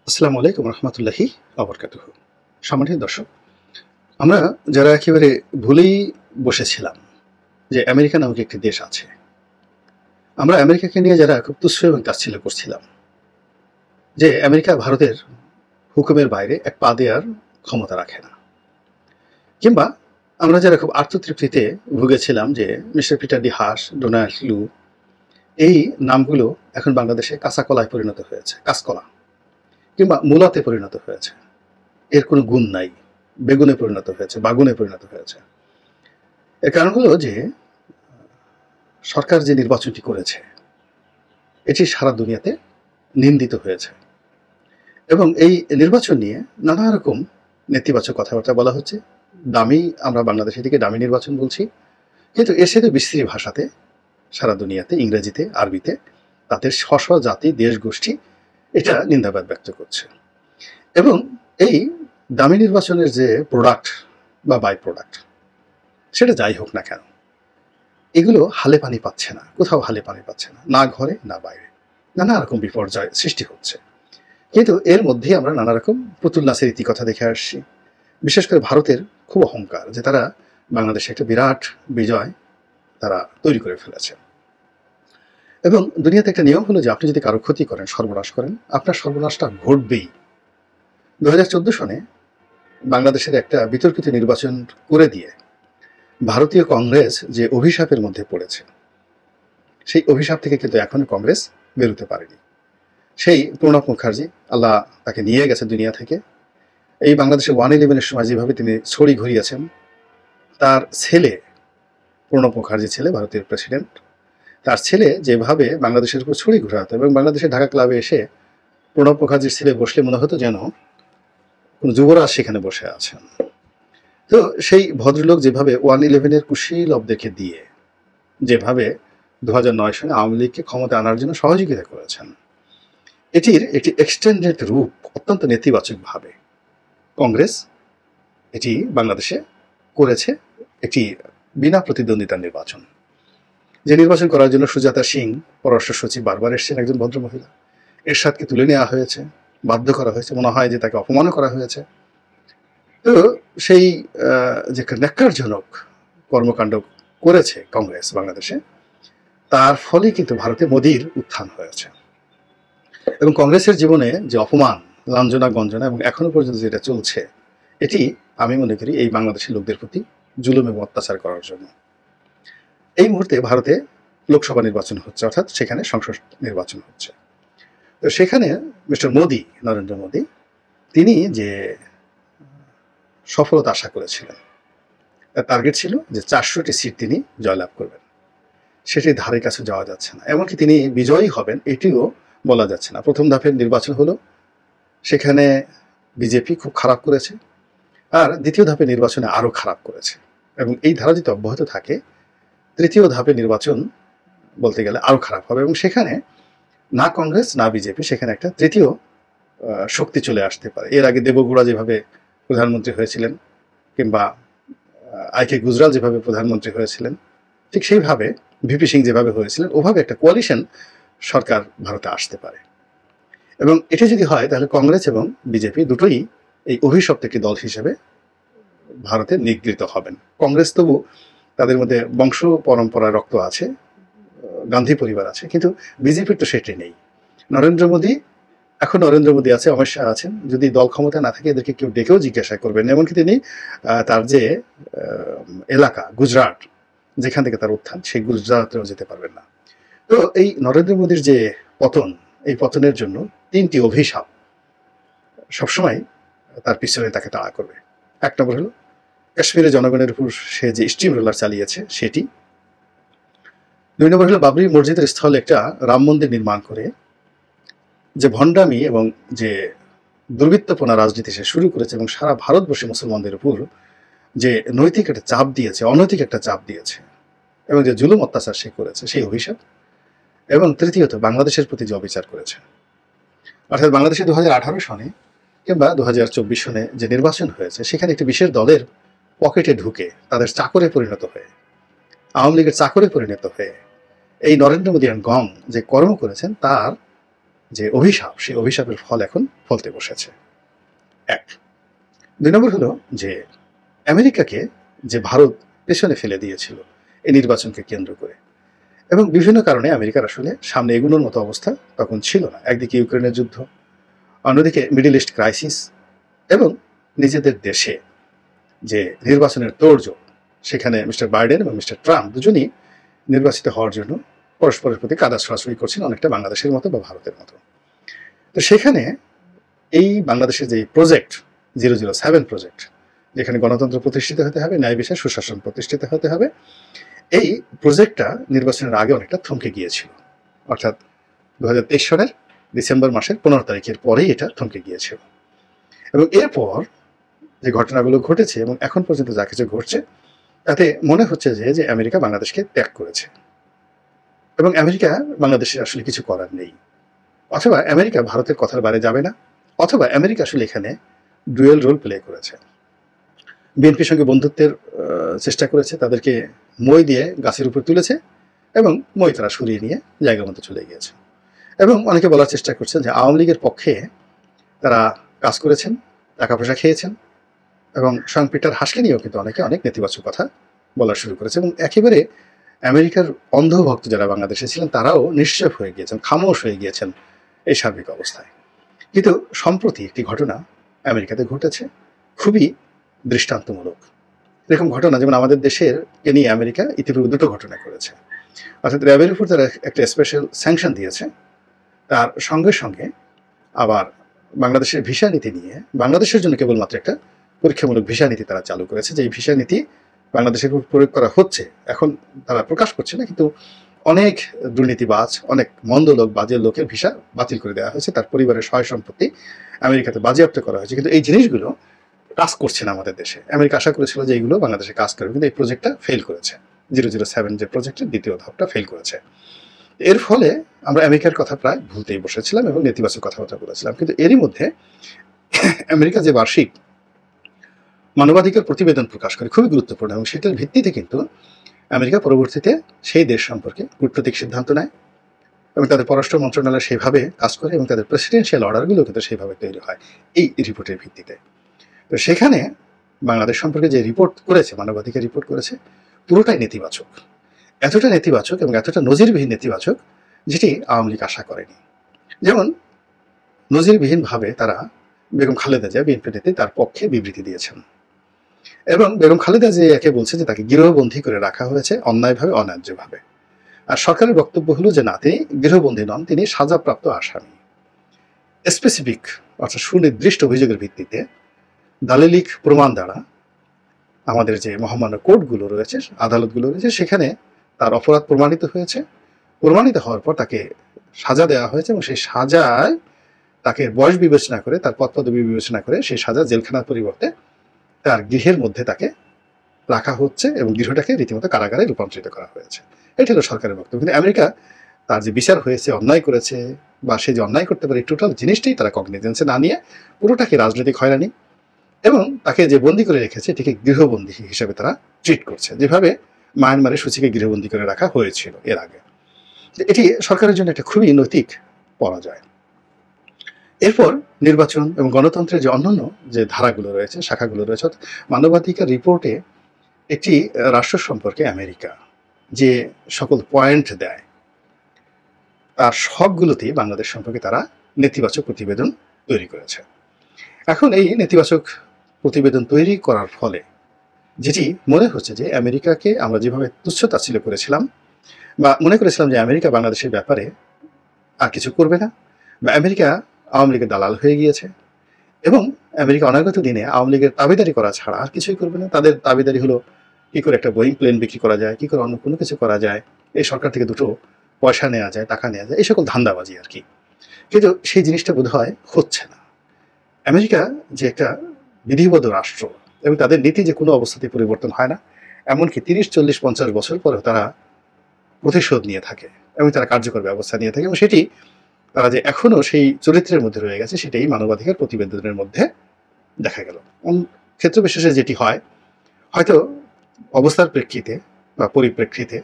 আসসালামু আলাইকুম রহমতুল্লাহি আবরকাতুহু। সম্মানিত দর্শক, আমরা যারা একেবারে ভুলেই বসেছিলাম যে আমেরিকা নামক একটি দেশ আছে, আমরা আমেরিকাকে নিয়ে যারা খুব তুচ্ছ এবং তাচ্ছিল্য করছিলাম যে আমেরিকা ভারতের হুকুমের বাইরে এক পা দেওয়ার ক্ষমতা রাখে না, কিংবা আমরা যারা খুব আত্মতৃপ্তিতে ভুগেছিলাম যে mister Peter D Haas, Donald লু, এই নামগুলো এখন বাংলাদেশে কাঁচা কলায় পরিণত হয়েছে, কাঁচকলা, কিংবা মূলাতে পরিণত হয়েছে। এর কোনো গুণ নাই, বেগুনে পরিণত হয়েছে, বাগুনে পরিণত হয়েছে। এর কারণ হলো যে সরকার যে নির্বাচনটি করেছে এটি সারা দুনিয়াতে নিন্দিত হয়েছে, এবং এই নির্বাচন নিয়ে নানা রকম নেতিবাচক কথাবার্তা বলা হচ্ছে। দামি, আমরা বাংলাদেশ থেকে দামি নির্বাচন বলছি, কিন্তু এর সাথে বিস্তৃত ভাষাতে সারা দুনিয়াতে, ইংরেজিতে, আরবিতে তাদের স্ব জাতি, দেশ, গোষ্ঠী এটা নিন্দাবাদ ব্যক্ত করছে। এবং এই দামি নির্বাচনের যে প্রোডাক্ট বা বাই প্রোডাক্ট, সেটা যাই হোক না কেন, এগুলো হালে পানি পাচ্ছে না, কোথাও হালে পানি পাচ্ছে না, না ঘরে না বাইরে, নানা রকম বিপর্যয় সৃষ্টি হচ্ছে। কিন্তু এর মধ্যেই আমরা নানা রকম পুতুল নাচের ইতিকথা দেখে আসছি। বিশেষ করে ভারতের খুব অহংকার যে তারা বাংলাদেশে একটা বিরাট বিজয় তারা তৈরি করে ফেলেছে। এবং দুনিয়াতে একটা নিয়ম হলো যে আপনি যদি কারো ক্ষতি করেন, সর্বনাশ করেন, আপনার সর্বনাশটা ঘটবেই। 2014 সনে বাংলাদেশের একটা বিতর্কিত নির্বাচন করে দিয়ে ভারতীয় কংগ্রেস যে অভিশাপের মধ্যে পড়েছে, সেই অভিশাপ থেকে কিন্তু এখনো কংগ্রেস বেরোতে পারেনি। সেই প্রণব মুখার্জি, আল্লাহ তাকে নিয়ে গেছে দুনিয়া থেকে। এই বাংলাদেশে 111-এর সময় যেভাবে তিনি ছড়ি ঘুরিয়েছেন, তার ছেলে, প্রণব মুখার্জি ছেলে, ভারতের প্রেসিডেন্ট, তার ছেলে যেভাবে বাংলাদেশের উপর ছড়ি ঘুরাতো, এবং বাংলাদেশের ঢাকা ক্লাবে এসে প্রণব মুখার্জির ছেলে বসলে মনে হতো যেন কোন যুবরাজ সেখানে বসে আছেন। তো সেই ভদ্রলোক যেভাবে 111-এর কুশীলবদেরকে দিয়ে যেভাবে 2009 সনে আওয়ামী লীগকে ক্ষমতা আনার জন্য সহযোগিতা করেছেন, এটির একটি এক্সটেন্ডেড রূপ অত্যন্ত নেতিবাচকভাবে কংগ্রেস এটি বাংলাদেশে করেছে। একটি বিনা প্রতিদ্বন্দ্বিতার নির্বাচন, যে নির্বাচন করার জন্য সুজাতা সিং পররাষ্ট্র সচিব বারবার এসেছেন, একজন ভদ্রমহিলা, এরশাদকে তুলে নেওয়া হয়েছে, বাধ্য করা হয়েছে, মনে হয় যে তাকে অপমানও করা হয়েছে। তো সেই যে ন্যাক্কারজনক কর্মকাণ্ড করেছে কংগ্রেস বাংলাদেশে, তার ফলে কিন্তু ভারতে মোদির উত্থান হয়েছে। এবং কংগ্রেসের জীবনে যে অপমান, লাঞ্ছনা, গঞ্জনা এবং এখনো পর্যন্ত যেটা চলছে, এটি আমি মনে করি এই বাংলাদেশের লোকদের প্রতি জুলুম এবং অত্যাচার করার জন্য। এই মুহূর্তে ভারতে লোকসভা নির্বাচন হচ্ছে, অর্থাৎ সেখানে সংসদ নির্বাচন হচ্ছে। তো সেখানে মিস্টার মোদি, নরেন্দ্র মোদি, তিনি যে সফলতা আশা করেছিলেন, তার টার্গেট ছিল যে 400টি সিট তিনি জয়লাভ করবেন, সেটির ধারে কাছে যাওয়া যাচ্ছে না। এমনকি তিনি বিজয়ী হবেন এটিও বলা যাচ্ছে না। প্রথম ধাপের নির্বাচন হলো, সেখানে বিজেপি খুব খারাপ করেছে, আর দ্বিতীয় ধাপের নির্বাচনে আরও খারাপ করেছে। এবং এই ধারা যদি অব্যাহত থাকে, তৃতীয় ধাপের নির্বাচন বলতে গেলে আরও খারাপ হবে, এবং সেখানে না কংগ্রেস না বিজেপি, সেখানে একটা তৃতীয় শক্তি চলে আসতে পারে। এর আগে দেবগুড়া যেভাবে প্রধানমন্ত্রী হয়েছিলেন, কিংবা আইকে গুজরাল যেভাবে প্রধানমন্ত্রী হয়েছিলেন, ঠিক সেইভাবে ভিপি সিং যেভাবে হয়েছিলেন, ওভাবে একটা কোয়ালিশন সরকার ভারতে আসতে পারে। এবং এটা যদি হয় তাহলে কংগ্রেস এবং বিজেপি দুটোই এই অভিশপ্ত একটি দল হিসেবে ভারতে নিগৃহীত হবেন। কংগ্রেস তবু তাদের মধ্যে বংশ পরম্পরা রক্ত আছে, গান্ধী পরিবার আছে, কিন্তু বিজেপির তো সেটি নেই। নরেন্দ্র মোদী, এখন নরেন্দ্র মোদী আছে, অমিত শাহ আছেন, যদি দল ক্ষমতা না থাকে এদেরকে কেউ ডেকেও জিজ্ঞাসা করবেন। এমনকি তিনি তার যে এলাকা গুজরাট, যেখান থেকে তার উত্থান, সেই গুজরাটেও যেতে পারবেন না। তো এই নরেন্দ্র মোদীর যে পতন, এই পতনের জন্য 3টি অভিশাপ সবসময় তার পিছনে তাকে তাড়া করবে। এক নম্বর হলো কাশ্মীরের জনগণের উপর সে যে স্টিম রোলার চালিয়েছে সেটি। 2 নম্বর হলো বাবরি মসজিদের স্থলে একটা রাম মন্দির নির্মাণ করে যে ভণ্ডামি এবং যে দুর্বৃত্তপনা রাজনীতি সে শুরু করেছে, এবং সারা ভারতবর্ষে মুসলমানদের উপর যে নৈতিক একটা চাপ দিয়েছে, অনৈতিক একটা চাপ দিয়েছে, এবং যে জুলুম অত্যাচার সে করেছে, সেই অভিশাপ। এবং তৃতীয়ত বাংলাদেশের প্রতি যে অবিচার করেছে, অর্থাৎ বাংলাদেশে 2018 সনে কিংবা 2024 সনে যে নির্বাচন হয়েছে, সেখানে একটি বিশেষ দলের পকেটে ঢুকে তাদের চাকরে পরিণত হয়ে, আওয়ামী লীগের চাকরে পরিণত হয়ে এই নরেন্দ্র মোদী অ্যান্ড গং যে কর্ম করেছেন, তার যে অভিশাপ, সেই অভিশাপের ফল এখন ফলতে বসেছে। এক। ২ নম্বর হলো যে আমেরিকাকে যে ভারত পেছনে ফেলে দিয়েছিল এই নির্বাচনকে কেন্দ্র করে, এবং বিভিন্ন কারণে আমেরিকার আসলে সামনে এগুলোর মতো অবস্থা তখন ছিল না। একদিকে ইউক্রেনের যুদ্ধ, অন্যদিকে মিডল ইস্ট ক্রাইসিস, এবং নিজেদের দেশে যে নির্বাচনের তোড়জোড়, সেখানে মিস্টার বাইডেন এবং মিস্টার ট্রাম্প দুজনই নির্বাচিত হওয়ার জন্য পরস্পরের প্রতি কাদা ছড়াছড়ি করছেন, অনেকটা বাংলাদেশের মতো বা ভারতের মতো। তো সেখানে এই বাংলাদেশের যে প্রজেক্ট 007 প্রজেক্ট, যেখানে গণতন্ত্র প্রতিষ্ঠিত হতে হবে, ন্যায় বিচার সুশাসন প্রতিষ্ঠিত হতে হবে, এই প্রজেক্টটা নির্বাচনের আগে অনেকটা থমকে গিয়েছিল। অর্থাৎ 2023 সালের ডিসেম্বর মাসের 15 তারিখের পরেই এটা থমকে গিয়েছিল। এবং এরপর যে ঘটনাগুলো ঘটেছে এবং এখন পর্যন্ত যা কিছু ঘটছে, তাতে মনে হচ্ছে যে আমেরিকা বাংলাদেশকে ত্যাগ করেছে, এবং আমেরিকা বাংলাদেশের আসলে কিছু করার নেই। অথবা আমেরিকা ভারতের কথার বাইরে যাবে না, অথবা আমেরিকা আসলে এখানে ডুয়েল রোল প্লে করেছে। বিএনপির সঙ্গে বন্ধুত্বের চেষ্টা করেছে, তাদেরকে মই দিয়ে গাছের উপর তুলেছে, এবং মই তারা সরিয়ে নিয়ে জায়গা মতো চলে গিয়েছে। এবং অনেকে বলার চেষ্টা করছেন যে আওয়ামী লীগের পক্ষে তারা কাজ করেছেন, টাকা পয়সা খেয়েছেন, এবং স্বয়ং পিটার হাসকে নিয়েও কিন্তু অনেকে অনেক নেতিবাচক কথা বলা শুরু করেছে। এবং একেবারে আমেরিকার অন্ধভক্ত যারা বাংলাদেশে ছিলেন তারাও নিশ্চুপ হয়ে গিয়েছেন, খামোশ হয়ে গিয়েছেন এই সার্বিক অবস্থায়। কিন্তু সম্প্রতি একটি ঘটনা আমেরিকাতে ঘটেছে, খুবই দৃষ্টান্তমূলক। এরকম ঘটনা যেমন আমাদের দেশের কে নিয়ে আমেরিকা ইতিপূর্বে 2টো ঘটনা করেছে। অর্থাৎ র্যাবের উপর তারা একটা স্পেশাল স্যাংশন দিয়েছে, তার সঙ্গে সঙ্গে আবার বাংলাদেশের ভিসা নীতি নিয়ে বাংলাদেশের জন্য কেবলমাত্র একটা পরীক্ষামূলক ভিসা নীতি তারা চালু করেছে, যে এই ভিসা নীতি বাংলাদেশের উপর প্রয়োগ করা হচ্ছে। এখন তারা প্রকাশ করছে না, কিন্তু অনেক দুর্নীতিবাজ, অনেক মন্দ লোক, বাজে লোকের ভিসা বাতিল করে দেওয়া হয়েছে, তার পরিবারের সয় সম্পত্তি আমেরিকাতে বাজেয়াপ্ত করা হয়েছে। কিন্তু এই জিনিসগুলো কাজ করছে না আমাদের দেশে। আমেরিকা আশা করেছিল যে এইগুলো বাংলাদেশে কাজ করবে, কিন্তু এই প্রজেক্টটা ফেল করেছে। 007 যে প্রজেক্টের দ্বিতীয় ধাপটা ফেল করেছে। এর ফলে আমরা আমেরিকার কথা প্রায় ভুলতেই বসেছিলাম এবং নেতিবাচক কথাবার্তা বলেছিলাম। কিন্তু এরই মধ্যে আমেরিকা যে বার্ষিক মানবাধিকার প্রতিবেদন প্রকাশ করে, খুবই গুরুত্বপূর্ণ, এবং সেটার ভিত্তিতে কিন্তু আমেরিকা পরবর্তীতে সেই দেশ সম্পর্কে কূটনৈতিক সিদ্ধান্ত নেয়, এবং তাদের পররাষ্ট্র মন্ত্রণালয় সেইভাবে কাজ করে, এবং তাদের প্রেসিডেন্সিয়াল অর্ডারগুলো কিন্তু সেইভাবে তৈরি হয় এই রিপোর্টের ভিত্তিতে। তো সেখানে বাংলাদেশ সম্পর্কে যে রিপোর্ট করেছে, মানবাধিকার রিপোর্ট করেছে, পুরোটাই নেতিবাচক। এতটা নেতিবাচক এবং এতটা নজিরবিহীন নেতিবাচক, যেটি আওয়ামী লীগ আশা করেনি। যেমন নজিরবিহীনভাবে তারা বেগম খালেদা জিয়া, বিএনপি নেত্রী, তার পক্ষে বিবৃতি দিয়েছেন, এবং বেগম খালেদা জিয়াকে বলছে যে তাকে গৃহবন্দী করে রাখা হয়েছে অন্যায়ভাবে, অন্যায্যভাবে। আর সরকারের বক্তব্য হলো যে না, তিনি গৃহবন্দী নন, তিনি সাজাপ্রাপ্ত আসামি। স্পেসিফিক অর্থাৎ সুনির্দিষ্ট অভিযোগের ভিত্তিতে দালিলিক প্রমাণ দ্বারা আমাদের যে মহামান্য কোর্টগুলো রয়েছে, আদালতগুলো রয়েছে, সেখানে তার অপরাধ প্রমাণিত হয়েছে। প্রমাণিত হওয়ার পর তাকে সাজা দেওয়া হয়েছে, এবং সেই সাজায় তাকে বয়স বিবেচনা করে, তার পদ পদবি বিবেচনা করে সেই সাজা জেলখানার পরিবর্তে তার গৃহের মধ্যে তাকে রাখা হচ্ছে, এবং গৃহটাকে রীতিমতো কারাগারে রূপান্তরিত করা হয়েছে। এটা হলো সরকারের বক্তব্য। কিন্তু আমেরিকা তার যে বিচার হয়েছে, অন্যায় করেছে, বা সে যে অন্যায় করতে পারে, টোটাল জিনিসটাই তারা কগনিজেন্সে না নিয়ে পুরোটাকে রাজনৈতিক হয়রানি, এবং তাকে যে বন্দি করে রেখেছে এটিকে গৃহবন্দী হিসেবে তারা ট্রিট করছে, যেভাবে মায়ানমারে সূচিকে গৃহবন্দী করে রাখা হয়েছিল এর আগে। এটি সরকারের জন্য একটা খুবই নৈতিক পরাজয়। এরপর নির্বাচন এবং গণতন্ত্রের যে অন্যান্য যে ধারাগুলো রয়েছে, শাখাগুলো রয়েছে, মানবাধিকার রিপোর্টে একটি রাষ্ট্র সম্পর্কে আমেরিকা যে সকল পয়েন্ট দেয়, তার সবগুলোতেই বাংলাদেশ সম্পর্কে তারা নেতিবাচক প্রতিবেদন তৈরি করেছে। এখন এই নেতিবাচক প্রতিবেদন তৈরি করার ফলে যেটি মনে হচ্ছে যে আমেরিকাকে আমরা যেভাবে তুচ্ছ-তাচ্ছিল্য করেছিলাম, বা মনে করেছিলাম যে আমেরিকা বাংলাদেশের ব্যাপারে আর কিছু করবে না, বা আমেরিকা আওয়ামী লীগের দালাল হয়ে গিয়েছে, এবং আমেরিকা অনাগত দিনে আওয়ামী লীগের দাবিদারি করা ছাড়া আর কিছুই করবে না। তাদের দাবিদারি হলো কী করে একটা বোয়িং প্লেন বিক্রি করা যায়, কী করে অন্য কোনো কিছু করা যায়, এই সরকার থেকে দুটো পয়সা নেওয়া যায়, টাকা নেওয়া যায়, এই সকল ধান্দাবাজি আর কি। কিন্তু সেই জিনিসটা বোধহয় হচ্ছে না। আমেরিকা যে একটা বিধিবদ্ধ রাষ্ট্র, এবং তাদের নীতি যে কোনো অবস্থাতেই পরিবর্তন হয় না, এমনকি 30, 40, 50 বছর পরেও তারা প্রতিশোধ নিয়ে থাকে, এবং তারা কার্যকর ব্যবস্থা নিয়ে থাকে, এবং সেটি তারা যে এখনো সেই চরিত্রের মধ্যে রয়ে গেছে, সেটাই মানবাধিকার প্রতিবেদনের মধ্যে দেখা গেল। ক্ষেত্র বিশেষে যেটি হয়, হয়তো অবস্থার প্রেক্ষিতে বা পরিপ্রেক্ষিতে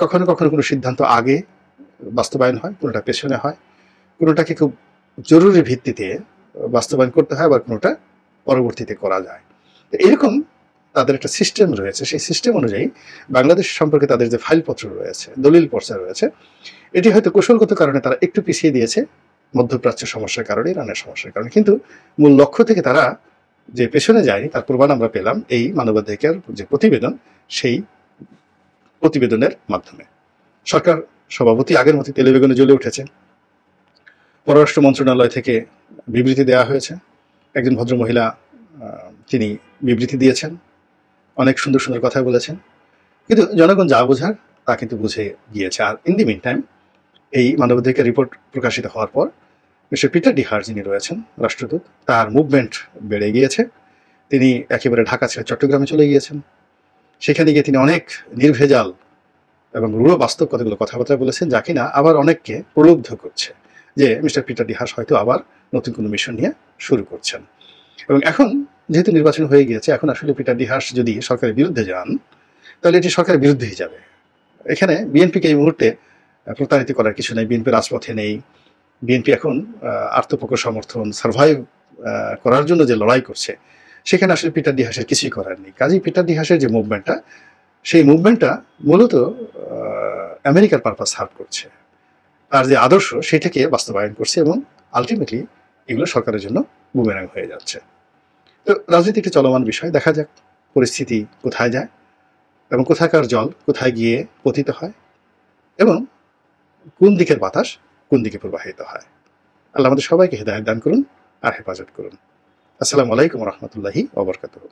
কখনো কখনো কোনো সিদ্ধান্ত আগে বাস্তবায়ন হয়, কোনোটা পেছনে হয়, কোনোটাকে খুব জরুরি ভিত্তিতে বাস্তবায়ন করতে হয়, আবার কোনোটা পরবর্তীতে করা যায়। এরকম তাদের একটা সিস্টেম রয়েছে। সেই সিস্টেম অনুযায়ী বাংলাদেশ সম্পর্কে তাদের যে ফাইলপত্র রয়েছে, দলিল পর্চা রয়েছে, এটি হয়তো কৌশলগত কারণে তারা একটু পিছিয়ে দিয়েছে মধ্যপ্রাচ্যের সমস্যার কারণে, ইরানের সমস্যার কারণে, কিন্তু মূল লক্ষ্য থেকে তারা যে পেছনে যায়নি তার প্রমাণ আমরা পেলাম এই মানবাধিকার যে প্রতিবেদন, সেই প্রতিবেদনের মাধ্যমে। সরকার সভাপতি আগের মতো তেলে বেগুনে জ্বলে উঠেছে। পররাষ্ট্র মন্ত্রণালয় থেকে বিবৃতি দেওয়া হয়েছে। একজন ভদ্রমহিলা তিনি বিবৃতি দিয়েছেন, অনেক সুন্দর সুন্দর কথা বলেছেন, কিন্তু জনগণ যা বোঝার তা কিন্তু বুঝে গিয়েছে। আর ইন দি মিন টাইম এই মানবাধিকার রিপোর্ট প্রকাশিত হওয়ার পর মিস্টার পিটার ডিহার যিনি রয়েছেন রাষ্ট্রদূত, তার মুভমেন্ট বেড়ে গিয়েছে। তিনি একেবারে ঢাকা ছেড়ে চট্টগ্রামে চলে গিয়েছেন। সেখানে গিয়ে তিনি অনেক নির্ভেজাল এবং রূঢ় বাস্তব কতগুলো কথাবার্তা বলেছেন, যা কিনা আবার অনেককে প্রলুব্ধ করছে যে মিস্টার পিটার ডিহাস হয়তো আবার নতুন কোনো মিশন নিয়ে শুরু করছেন। এবং এখন যেহেতু নির্বাচন হয়ে গিয়েছে, এখন আসলে পিটার ডিহাস যদি সরকারের বিরুদ্ধে যান তাহলে এটি সরকারের বিরুদ্ধেই যাবে। এখানে বিএনপিকে এই মুহূর্তে প্রতারিত করার কিছু নেই। বিএনপি রাজপথে নেই। বিএনপি এখন আত্মপক্ষ সমর্থন সার্ভাইভ করার জন্য যে লড়াই করছে, সেখানে আসলে পিটার ডিহাসের কিছুই করার নেই। কাজেই পিটার ডিহাসের যে মুভমেন্টটা, সেই মুভমেন্টটা মূলত আমেরিকার পারপাস সার্ভ করছে। তার যে আদর্শ সেটাকে বাস্তবায়ন করছে এবং আলটিমেটলি এগুলো সরকারের জন্য বুমেরাং হয়ে যাচ্ছে। তো রাজনীতি একটি চলমান বিষয়। দেখা যাক পরিস্থিতি কোথায় যায় এবং কোথাকার জল কোথায় গিয়ে পতিত হয় এবং কোন দিকের বাতাস কোন দিকে প্রবাহিত হয়। আল্লাহ আমাদের সবাইকে হেদায়েত দান করুন আর হেফাজত করুন। আসসালামু আলাইকুম ওয়া রাহমাতুল্লাহি ওয়া বারাকাতুহু।